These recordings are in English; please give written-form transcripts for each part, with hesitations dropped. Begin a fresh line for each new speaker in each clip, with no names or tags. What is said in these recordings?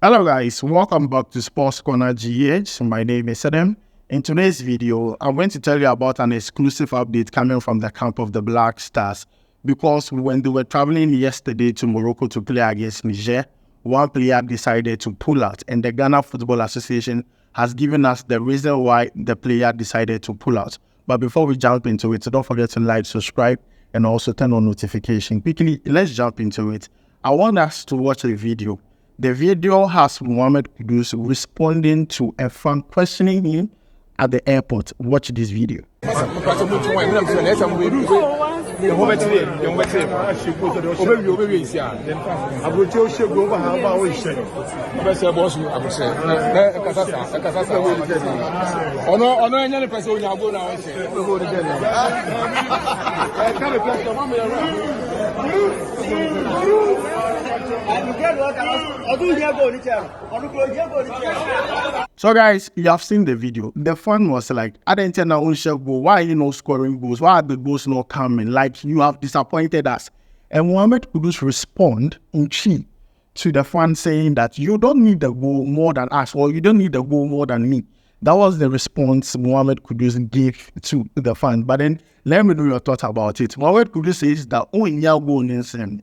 Hello guys, welcome back to SportsCorner GH. My name is Tetteh. In today's video, I'm going to tell you about an exclusive update coming from the camp of the Black Stars, because when they were traveling yesterday to Morocco to play against Niger, one player decided to pull out, and the Ghana Football Association has given us the reason why the player decided to pull out. But before we jump into it, don't forget to like, subscribe, and also turn on notification. Quickly, let's jump into it. I want us to watch the video. The video has Mohammed Kudus responding to a fan questioning him at the airport. Watch this video. So guys, you have seen the video. The fan was like, I didn't tell why are you not scoring goals? Why are the goals not coming? Like, you have disappointed us. And Mohammed Kudus respond in chi to the fan saying that you don't need the goal more than us, or you don't need the goal more than me. That was the response Mohammed Kudus gave to the fan. But then let me know your thoughts about it. Mohammed Kudus says that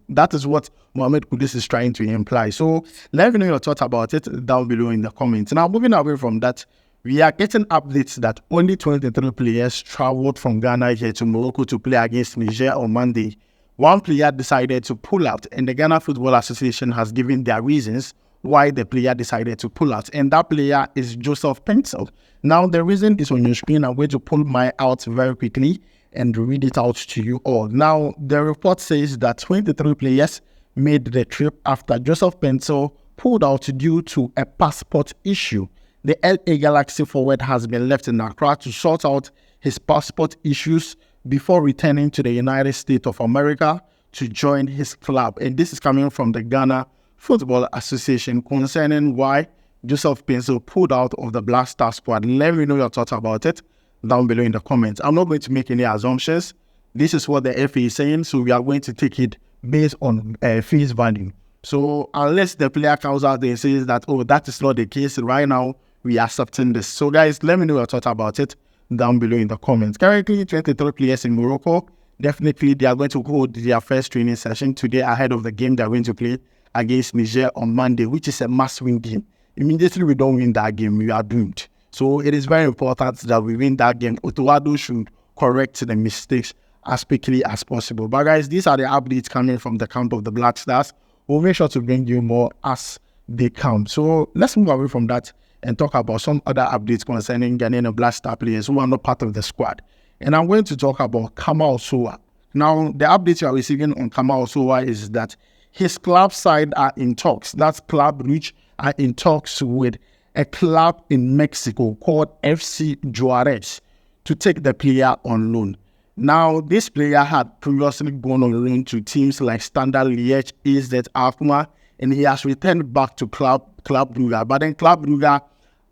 that is what Mohammed Kudus is trying to imply. So let me know your thoughts about it down below in the comments. Now, moving away from that, we are getting updates that only 23 players traveled from Ghana here to Morocco to play against Niger on Monday. One player decided to pull out, and the Ghana Football Association has given their reasons why the player decided to pull out, and that player is Paintsil. Now, the reason is on your screen. I'm going to pull mine out very quickly and read it out to you all. Now, the report says that 23 players made the trip after Paintsil pulled out due to a passport issue. The LA Galaxy forward has been left in Accra to sort out his passport issues before returning to the United States of America to join his club. And this is coming from the Ghana Football Association concerning why Paintsil pulled out of the Black Star squad. Let me know your thoughts about it down below in the comments. I'm not going to make any assumptions. This is what the FA is saying, so we are going to take it based on face value. So unless the player comes out there and says that, oh, that is not the case, right now we are accepting this. So guys, let me know your thoughts about it down below in the comments. Currently, 23 players in Morocco. Definitely, they are going to hold their first training session today ahead of the game they are going to play against Niger on Monday, which is a must-win game. Immediately we don't win that game, we are doomed. So it is very important that we win that game. Otto Addo should correct the mistakes as quickly as possible. But guys, these are the updates coming from the camp of the Black Stars. We'll make sure to bring you more as they come. So let's move away from that and talk about some other updates concerning Ghanaian Black Star players who are not part of the squad. And I'm going to talk about Kamal Sowa. Now, the update you are receiving on Kamal Sowa is that his club side are in talks. That's Club Rouge are in talks with a club in Mexico called FC Juarez to take the player on loan. Now, this player had previously gone on loan to teams like Standard Liège, AZ Alkmaar, and he has returned back to Club Brugge. But then Club Brugge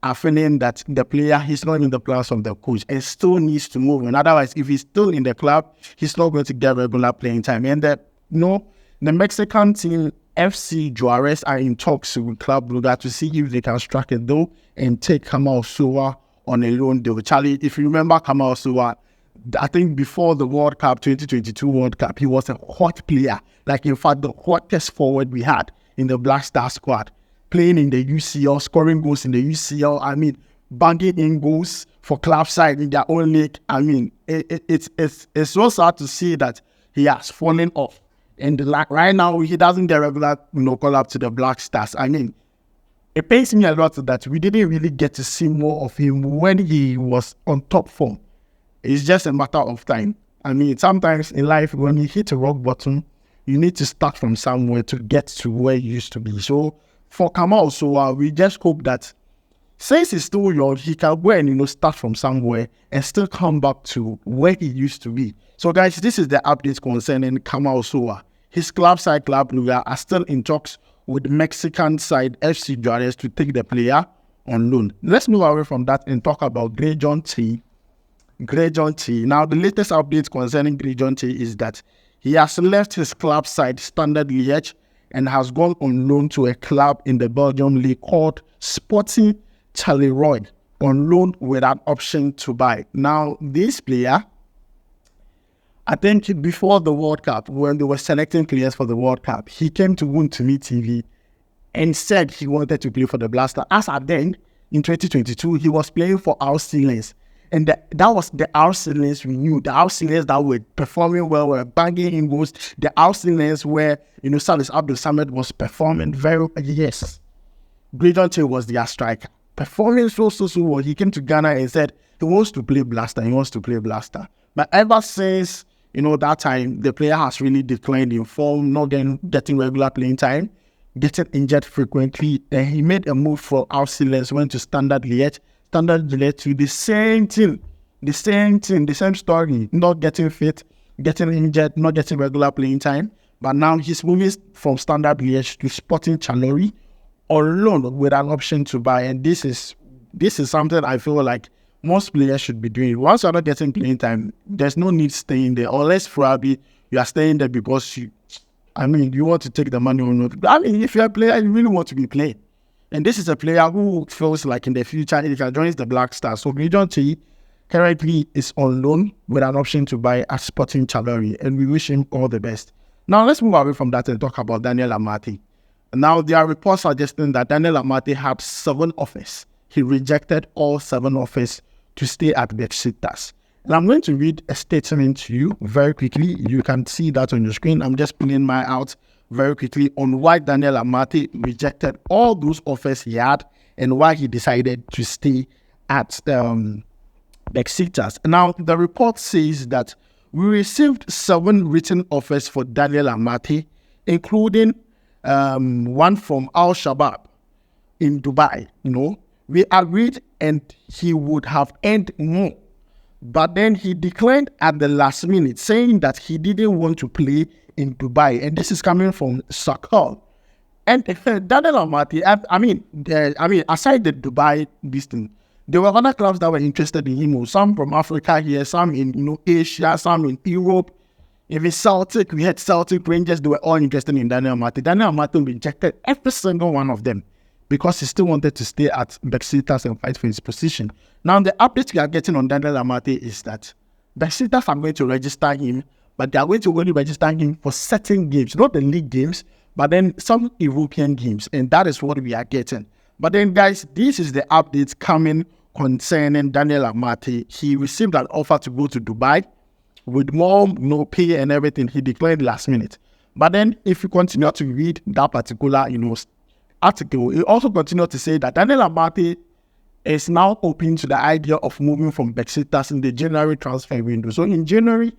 are feeling that the player, he's not in the plans of the coach and still needs to move. And otherwise, if he's still in the club, he's not going to get regular playing time. And the Mexican team, FC Juarez, are in talks with Club Brugge to see if they can strike a deal and take Kamal Sowa on a loan deal. Charlie, if you remember Kamal Sowa, I think before the World Cup, 2022 World Cup, he was a hot player. Like, in fact, the hottest forward we had in the Black Star squad. Playing in the UCL, scoring goals in the UCL. I mean, banging in goals for club side in their own league. I mean, it's so sad to see that he has fallen off. And right now, he doesn't get regular call up to the Black Stars. I mean, it pains me a lot that we didn't really get to see more of him when he was on top form. It's just a matter of time. I mean, sometimes in life, when you hit a rock bottom, you need to start from somewhere to get to where you used to be. So for Kamal Sowa, we just hope that since he's still young, he can go and start from somewhere and still come back to where he used to be. So guys, this is the update concerning Kamal Sowa. His club side, Club Brugge, are still in talks with Mexican side FC Juarez to take the player on loan. Let's move away from that and talk about Grejohn Kyei. Grejohn Kyei. Now, the latest update concerning Grejohn Kyei is that he has left his club side, Standard Liège, and has gone on loan to a club in the Belgium league called Sporting Charleroi on loan with an option to buy. Now, this player, I think before the World Cup, when they were selecting players for the World Cup, he came to Wontumi TV and said he wanted to play for the Black Stars. As at then, in 2022, he was playing for our Steelers. And that was the Arsenals we knew, the Arsenals that were performing well, were banging in goals, the Arsenals where, Salis Abdul Samad was performing very well. Yes, Grejohn Kyei was their striker, performing so well. He came to Ghana and said he wants to play Blaster, But ever since, that time, the player has really declined in form, not getting regular playing time, getting injured frequently. And he made a move from Arsenals, went to Standard Liège to the same team, the same story, not getting fit, getting injured, not getting regular playing time. But now he's moving from Standard Liège to Sporting Charleroi on loan with an option to buy. And this is something I feel like most players should be doing. Once you're not getting playing time, there's no need staying there, unless probably you are staying there because you want to take the money or not. I mean, if you're a player, you really want to be playing. And this is a player who feels like in the future he can join the Black Stars. So Grejohn Kyei currently is on loan with an option to buy at Sporting Charleroi, and we wish him all the best. Now let's move away from that and talk about Daniel Amartey. Now there are reports suggesting that Daniel Amartey had 7 offers. He rejected all 7 offers to stay at Besiktas. And I'm going to read a statement to you very quickly. You can see that on your screen. I'm just pulling mine out very quickly on why Daniel Amartey rejected all those offers he had and why he decided to stay at Besiktas. Now, the report says that we received 7 written offers for Daniel Amartey, including one from Al Shabab in Dubai. We agreed and he would have earned more. But then he declined at the last minute, saying that he didn't want to play in Dubai. And this is coming from Sakal. And Daniel Amartey, aside the Dubai listing, there were other clubs that were interested in him. Some from Africa here, some in Asia, some in Europe. Even Celtic, we had Celtic, Rangers, they were all interested in Daniel Amartey. Daniel Amartey rejected every single one of them because he still wanted to stay at Besiktas and fight for his position. Now, the update we are getting on Daniel Amartey is that Besiktas are going to register him, but they are going to only register him for certain games, not the league games, but then some European games, and that is what we are getting. But then, guys, this is the update coming concerning Daniel Amartey. He received an offer to go to Dubai with more pay and everything. He declined last minute. But then, if you continue to read that particular article, it also continued to say that Daniel Amartey is now open to the idea of moving from Besiktas in the January transfer window. So in January,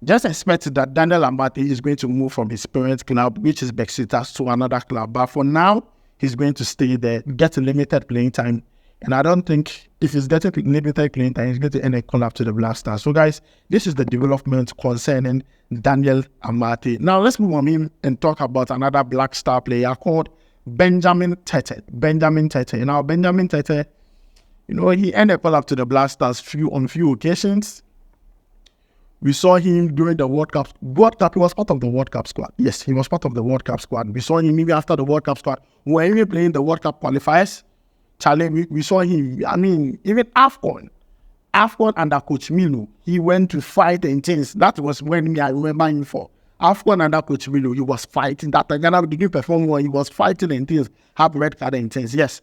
just expect that Daniel Amartey is going to move from his parent club, which is Besiktas, to another club. But for now, he's going to stay there, get a limited playing time. And I don't think if he's getting limited playing time, he's going to end a call up to the Black Stars. So guys, this is the development concerning Daniel Amartey. Now let's move on in and talk about another Black Star player called Benjamin Tetteh. Benjamin Tetteh. Now Benjamin Tetteh, he ended a call up to the Black Stars on few occasions. We saw him during the World Cup. He was part of the World Cup squad. Yes, he was part of the World Cup squad. We saw him even after the World Cup squad. When we were playing the World Cup qualifiers, Charlie, we saw him. Even AFCON under Coach Milo, he went to fight and things. That was when I remember him for. AFCON under Coach Milo, he was fighting. That Ghana didn't perform well. He was fighting and things. Have red card and things. Yes,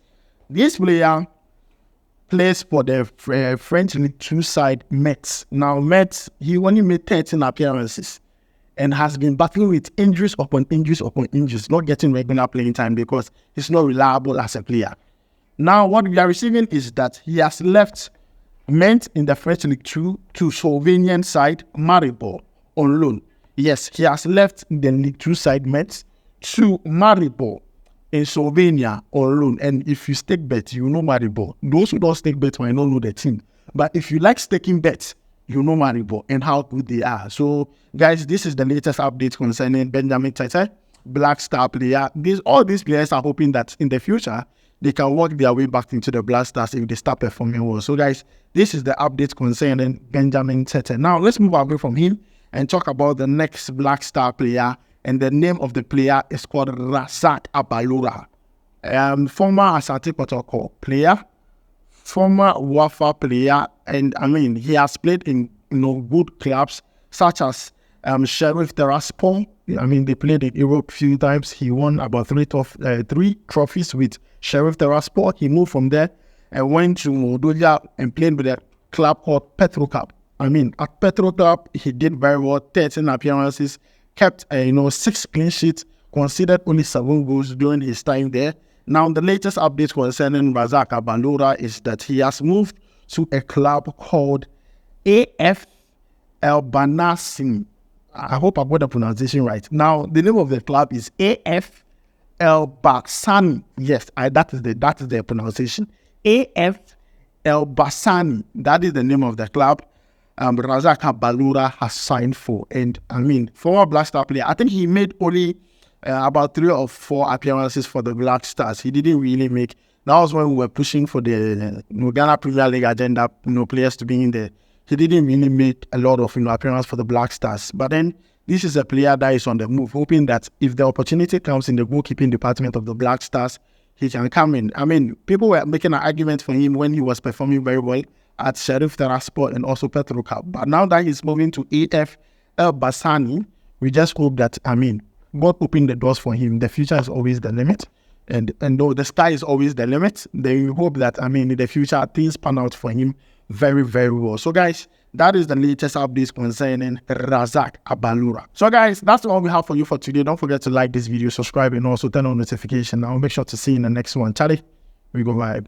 this player plays for the French League 2 side Metz. Now Metz, he only made 13 appearances and has been battling with injuries upon injuries upon injuries, not getting regular playing time because he's not reliable as a player. Now, what we are receiving is that he has left Metz in the French League 2 to Slovenian side Maribor on loan. Yes, he has left the League 2 side Metz to Maribor in Slovenia on loan. And if you stake bets, you know Maribor. Those who don't stake bets might not know the team. But if you like staking bets, you know Maribor and how good they are. So, guys, this is the latest update concerning Benjamin Tetteh, Black Star player. All these players are hoping that in the future, they can work their way back into the Black Stars if they start performing well. So, guys, this is the update concerning Benjamin Tetteh. Now, let's move away from him and talk about the next Black Star player. And the name of the player is called Razak Abalora. Former Asante Kotoko player, former Wafa player, and he has played in good clubs such as Sheriff Tiraspol. They played in Europe a few times. He won about three trophies with Sheriff Tiraspol. He moved from there and went to Moldova and played with a club called Petroclub. At Petroclub, he did very well, 13 appearances, kept 6 clean sheets, conceded only 7 goals during his time there. Now, the latest update concerning Razak Abalora is that he has moved to a club called AF El Banassim. I hope I got the pronunciation right. Now, the name of the club is AF El Bassani. Yes, that is the pronunciation. AF El Bassani. That is the name of the club. Razak Abalora has signed for. And former Black Star player, I think he made only about 3 or 4 appearances for the Black Stars. He didn't really make. That was when we were pushing for the Ghana Premier League agenda, players to be in there. He didn't really make a lot of appearances for the Black Stars. But then this is a player that is on the move, hoping that if the opportunity comes in the goalkeeping department of the Black Stars, he can come in. People were making an argument for him when he was performing very well at Sheriff Tiraspol and also Petroclub. But now that he's moving to AF El Bassani, we just hope that, God opened the doors for him. The future is always the limit. And though the sky is always the limit, they hope that, in the future, things pan out for him very, very well. So, guys, that is the latest updates concerning Razak Abalora. So, guys, that's all we have for you for today. Don't forget to like this video, subscribe, and also turn on notification. I'll make sure to see you in the next one. Charlie, we go vibe.